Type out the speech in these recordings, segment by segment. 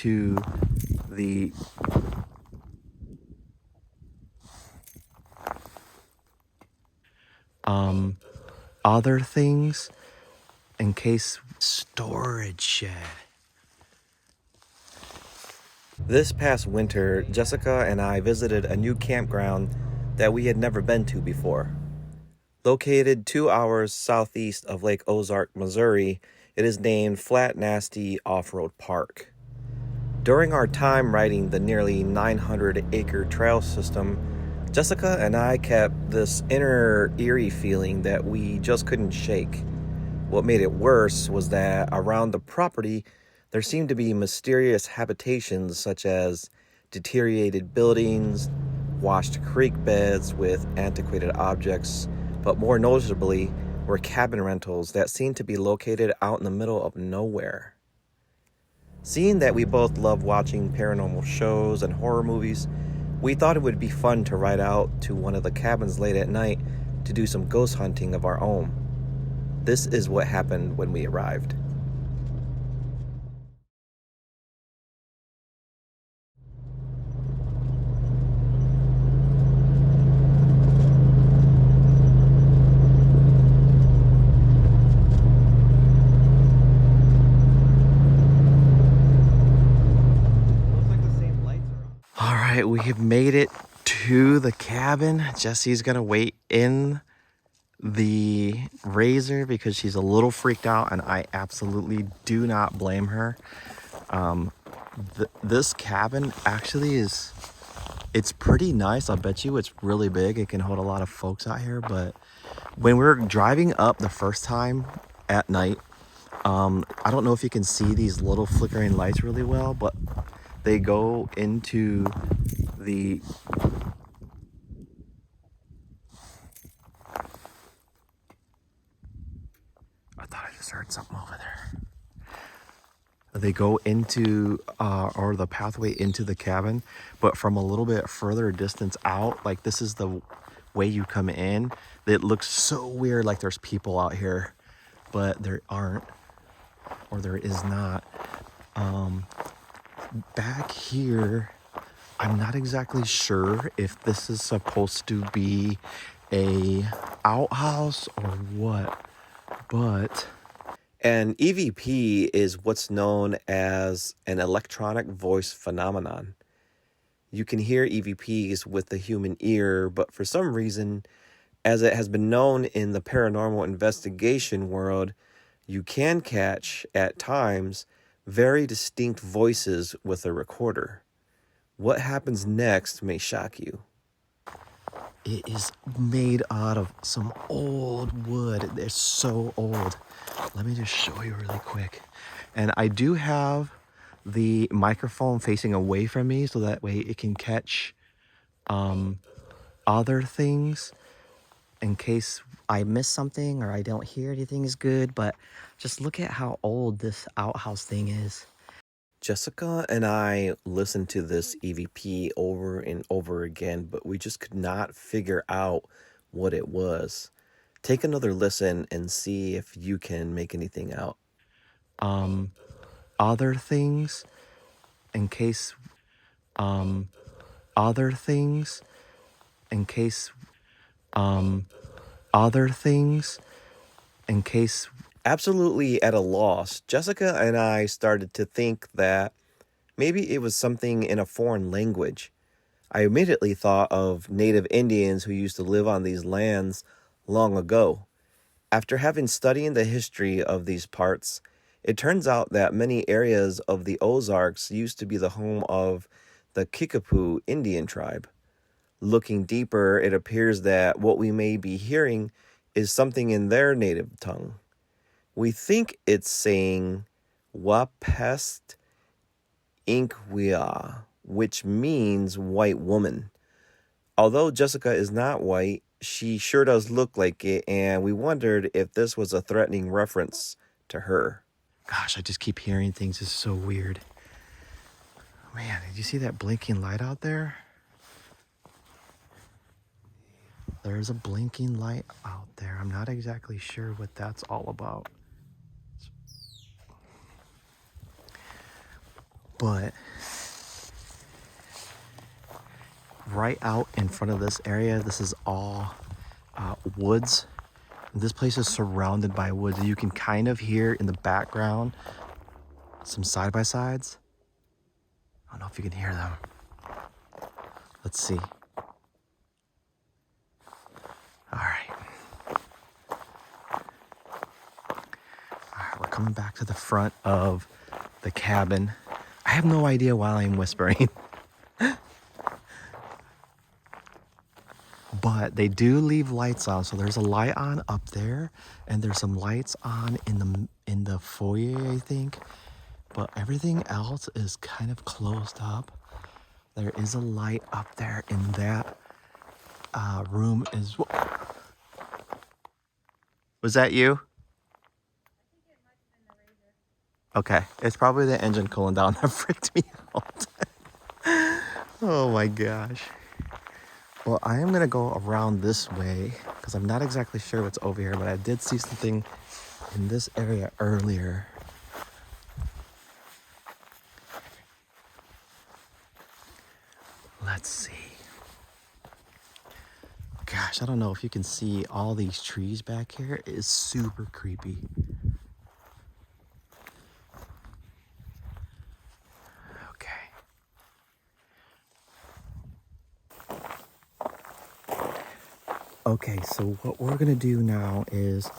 to the other things in case storage shed. This past winter, Jessica and I visited a new campground that we had never been to before. Located 2 hours southeast of Lake Ozark, Missouri, it is named Flat Nasty Off-Road Park. During our time riding the nearly 900-acre trail system, Jessica and I kept this inner eerie feeling that we just couldn't shake. What made it worse was that around the property, there seemed to be mysterious habitations such as deteriorated buildings, washed creek beds with antiquated objects, but more noticeably were cabin rentals that seemed to be located out in the middle of nowhere. Seeing that we both love watching paranormal shows and horror movies, we thought it would be fun to ride out to one of the cabins late at night to do some ghost hunting of our own. This is what happened when we arrived. All right, we have made it to the cabin. Jessie's gonna wait in the Razor because she's a little freaked out, and I absolutely do not blame her. This cabin actually it's pretty nice. I'll bet you it's really big. It can hold a lot of folks out here. But when we were driving up the first time at night, I don't know if you can see these little flickering lights really well, but they go into the I thought I just heard something over there. They go into or the pathway into the cabin, but from a little bit further distance out, like this is the way you come in. It looks so weird, like there's people out here, but there aren't, or there is not. Back here, I'm not exactly sure if this is supposed to be a outhouse or what, but an EVP is what's known as an electronic voice phenomenon. You can hear EVPs with the human ear, but for some reason, as it has been known in the paranormal investigation world, you can catch, at times, very distinct voices with a recorder. What happens next may shock you. It is made out of some old wood. They're so old. Let me just show you really quick. And I do have the microphone facing away from me so that way it can catch other things in case I miss something or I don't hear anything is good. But just look at how old this outhouse thing is. Jessica and I listened to this EVP over and over again, but we just could not figure out what it was. Take another listen and see if you can make anything out. Other things in case other things in case other things in case. Absolutely at a loss, Jessica and I started to think that maybe it was something in a foreign language. I immediately thought of native Indians who used to live on these lands long ago. After having studied the history of these parts, it turns out that many areas of the Ozarks used to be the home of the Kickapoo Indian tribe. Looking deeper, it appears that what we may be hearing is something in their native tongue. We think it's saying Wapest Inkwea, which means white woman. Although Jessica is not white, she sure does look like it, and we wondered if this was a threatening reference to her. Gosh, I just keep hearing things. It's so weird. Man, did you see that blinking light out there? There's a blinking light out there. I'm not exactly sure what that's all about. But right out in front of this area, this is all woods. This place is surrounded by woods. You can kind of hear in the background some side-by-sides. I don't know if you can hear them. Let's see. All right. We're coming back to the front of the cabin. I have no idea why I'm whispering. But they do leave lights on. So there's a light on up there, and there's some lights on in the foyer, I think. But everything else is kind of closed up. There is a light up there in that room as well. Was that you? Okay, it's probably the engine cooling down that freaked me out. Oh my gosh. Well, I am gonna go around this way because I'm not exactly sure what's over here, but I did see something in this area earlier. Let's see. Gosh, I don't know if you can see all these trees back here. It is super creepy. Okay, so what we're gonna do now is,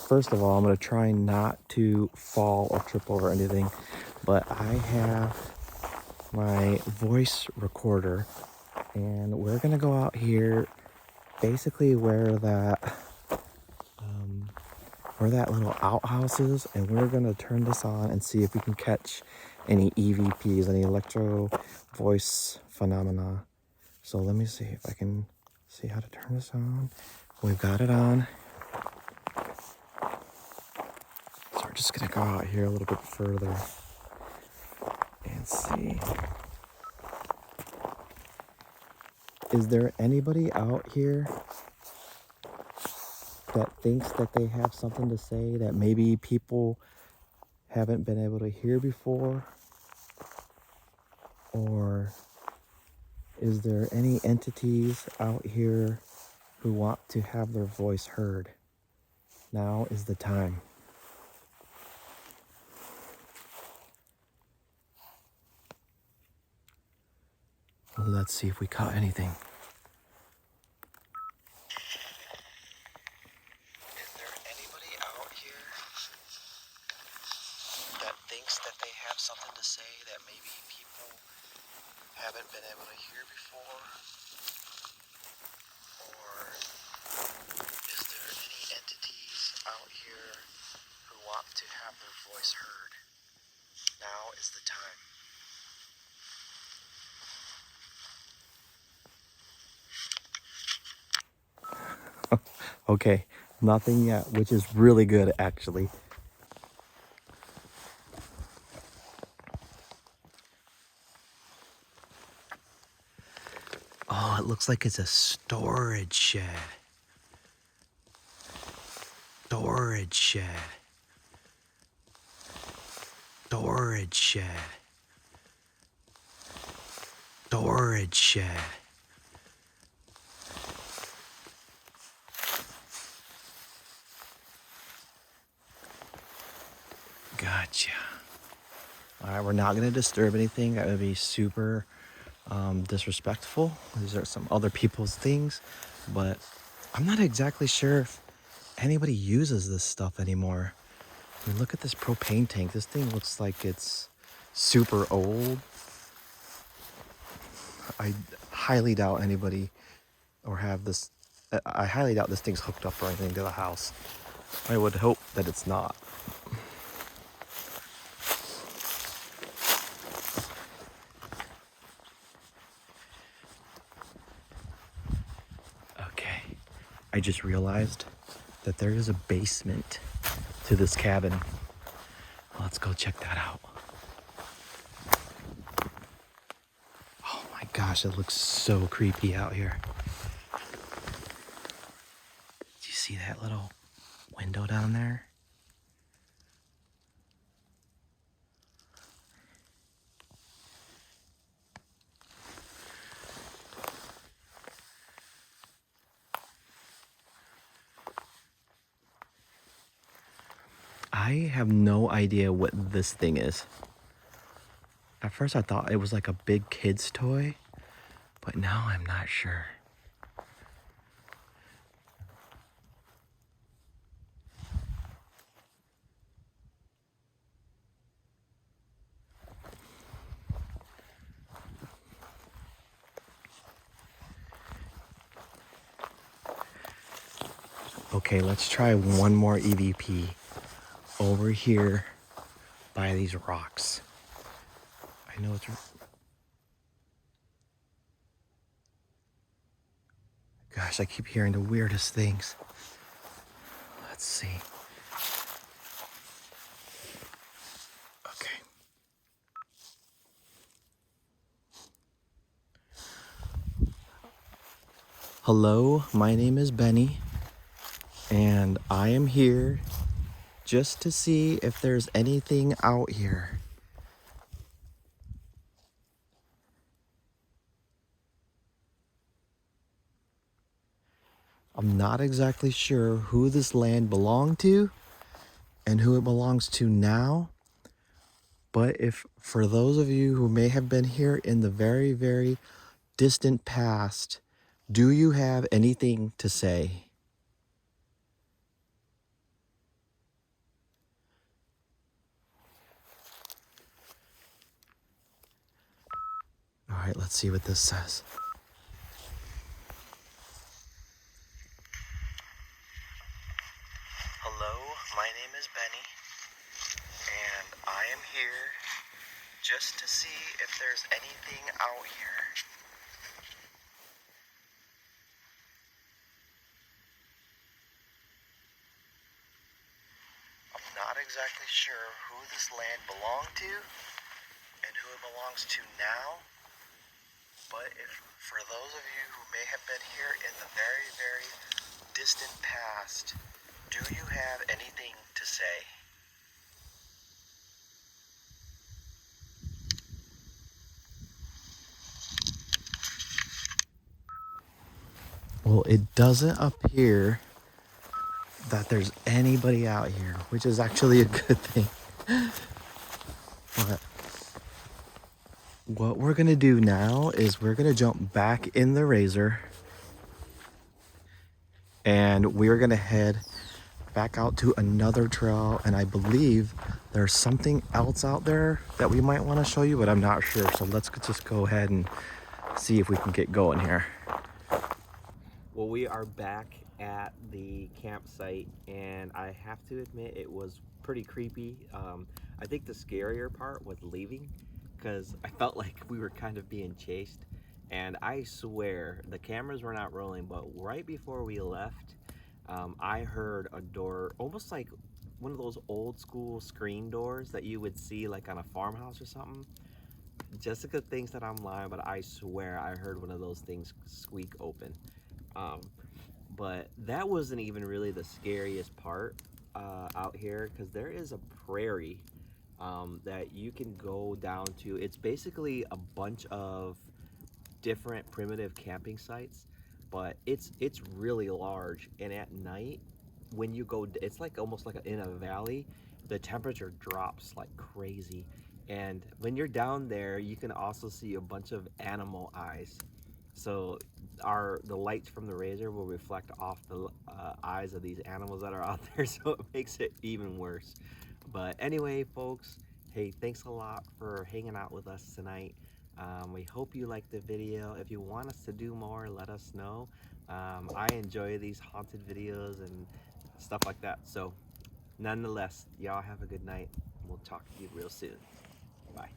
first of all, I'm gonna try not to fall or trip over anything, but I have my voice recorder, and we're gonna go out here, basically where that little outhouse is, and we're gonna turn this on and see if we can catch any EVPs, any electro voice phenomena. So let me see if I can see how to turn this on. We've got it on. So we're just gonna go out here a little bit further and see. Is there anybody out here that thinks that they have something to say that maybe people haven't been able to hear before? Or is there any entities out here who want to have their voice heard? Now is the time. Let's see if we caught anything. Is there anybody out here that thinks that they have something to say that maybe people haven't been able to hear before? Or is there any entities out here who want to have their voice heard? Now is the time. Okay, nothing yet, which is really good actually. Oh, it looks like it's a storage shed. Storage shed. Storage shed. Storage shed. Gotcha. All right, we're not going to disturb anything. That would be super disrespectful. These are some other people's things, but I'm not exactly sure if anybody uses this stuff anymore. I mean, look at this propane tank. This thing looks like it's super old. I highly doubt anybody or have this. I highly doubt this thing's hooked up or anything to the house. I would hope that it's not. Okay, I just realized that there is a basement to this cabin. Let's go check that out. Oh my gosh, it looks so creepy out here. Do you see that little window down there? I have no idea what this thing is. At first I thought it was like a big kid's toy, but now I'm not sure. Okay, let's try one more EVP over here by these rocks. I know it's... Gosh, I keep hearing the weirdest things. Let's see. Okay. Hello, my name is Benny, and I am here just to see if there's anything out here. I'm not exactly sure who this land belonged to and who it belongs to now, but if for those of you who may have been here in the very, very distant past, do you have anything to say? All right, let's see what this says. Hello, my name is Benny, and I am here just to see if there's anything out here. I'm not exactly sure who this land belonged to and who it belongs to now, but if for those of you who may have been here in the very, very distant past, do you have anything to say? Well, it doesn't appear that there's anybody out here, which is actually a good thing. But what we're gonna do now is we're gonna jump back in the Razor and we're gonna head back out to another trail, and I believe there's something else out there that we might want to show you, but I'm not sure. So let's just go ahead and see if we can get going here. Well, we are back at the campsite, and I have to admit it was pretty creepy. I think the scarier part was leaving, because I felt like we were kind of being chased, and I swear the cameras were not rolling, but right before we left, I heard a door, almost like one of those old school screen doors that you would see like on a farmhouse or something. Jessica thinks that I'm lying, but I swear I heard one of those things squeak open. But that wasn't even really the scariest part out here, because there is a prairie that you can go down to. It's basically a bunch of different primitive camping sites, but it's really large, and at night when you go, it's like almost like in a valley, the temperature drops like crazy, and when you're down there you can also see a bunch of animal eyes. So the lights from the Razor will reflect off the eyes of these animals that are out there, so it makes it even worse. But anyway, folks, hey, thanks a lot for hanging out with us tonight. We hope you liked the video. If you want us to do more, let us know. I enjoy these haunted videos and stuff like that. So nonetheless, y'all have a good night. We'll talk to you real soon. Bye.